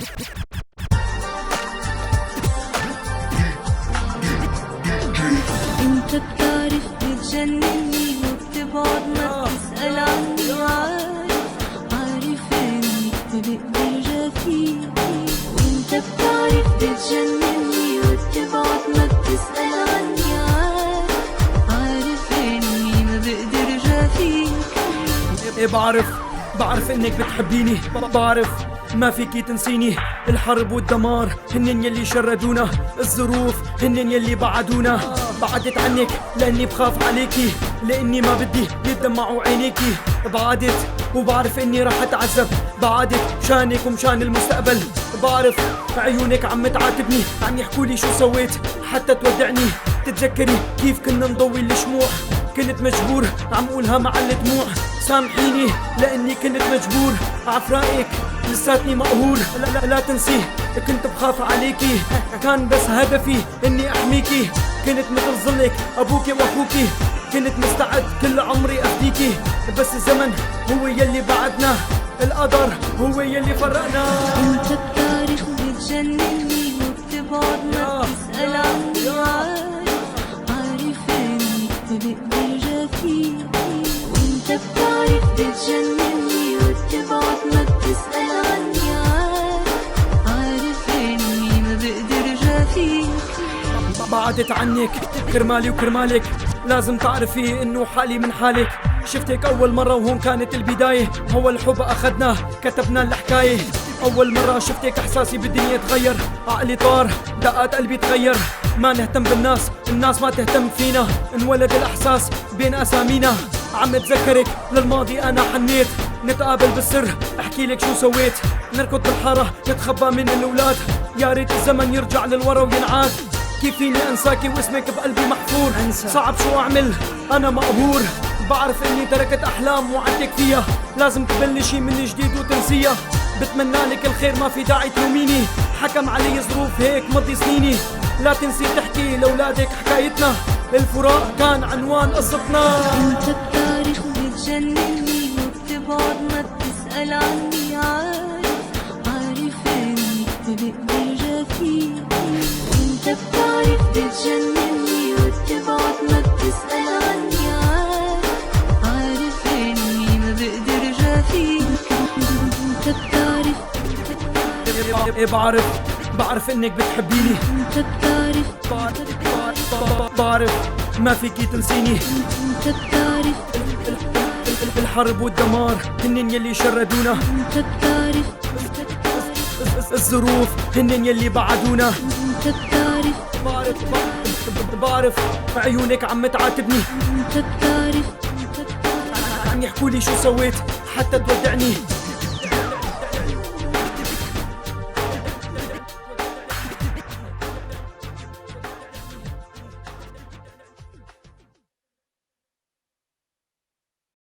انت بتعرف بتجنني وبتبعد ما بتسأل عني، عارف انك ما بقدر جافيك. وانت بتعرف بتجنني وبتبعد ما بتسأل عني، عارف اني ما بقدر جافيك. بعرف انك بتحبيني، بعرف ما فيكي تنسيني. الحرب والدمار هنن يلي شردونا، الظروف هنن يلي بعدونا. بعدت عنك لاني بخاف عليكي، لاني ما بدي يدمعوا عينيكي. بعدت وبعرف اني راح اتعذب، بعدت مشانك ومشان المستقبل. بعرف عيونك عم تعاتبني، عم يحكولي شو سويت حتى تودعني. تتذكري كيف كنا نضوي الشموع، كنت مجبور عم قولها مع الدموع. سامحيني لاني كنت مجبور عفرائك، لساتني مقهور. لا تنسي كنت بخاف عليكي، كان بس هدفي اني احميكي. كنت مثل ظلك ابوكي واخوكي، كنت مستعد كل عمري افديكي. بس الزمن هو يلي بعدنا، القدر هو يلي فرقنا. انت بتعرف بتجنني وبتبعد ما بتسأل عني، عارف انك ما بقدر جافيك. وانت بتعرف بتجنني وبتبعد ما بتسأل عني، عارف اني ما بقدر جافيك. بعدت عنك كرمالي وكرمالك، لازم تعرفي انه حالي من حالك. شفتك اول مرة وهون كانت البداية، هو الحب اخدناه كتبنا الحكاية. اول مرة شفتك احساسي بالدنيا تغير، عقلي طار دقات قلبي تغير. ما نهتم بالناس، الناس ما تهتم فينا، انولد الاحساس بين اسامينا. عم اتذكرك للماضي انا حنيت، نتقابل بالسر احكي لك شو سويت. نركض بالحارة نتخبى من الاولاد، يا ريت الزمن يرجع للورا وينعاد. كيف فيني انساكي واسمك بقلبي محفور؟ صعب شو اعمل انا مقهور. بعرف اني تركت احلام وعدتك فيها، لازم تبلشي من جديد وتنسيها. بتمنى لك الخير ما في داعي تلوميني، حكم علي ظروف هيك مضي سنيني. لا تنسي تحكي لاولادك حكايتنا، الفراق كان عنوان قصتنا. انت بتعرف بتجنني وبتبعد ما بتسأل عني، عارف انك ما بقدر جافيك. وانت بتعرف بتجنني وبتبعد ما بتسأل عني، عارف اني ما بقدر جافيك. انت بتعرف بعرف انك بتحبيني، انت بتعرف بعرف ما فيكي تنسيني. انت بتعرف الحرب والدمار هنن يلي شردونا، انت بتعرف الظروف هنن يلي بعدونا. انت بتعرف بعرف عيونك عم تعاتبني، انت بتعرف عم يحكولي شو سويت حتى تودعني.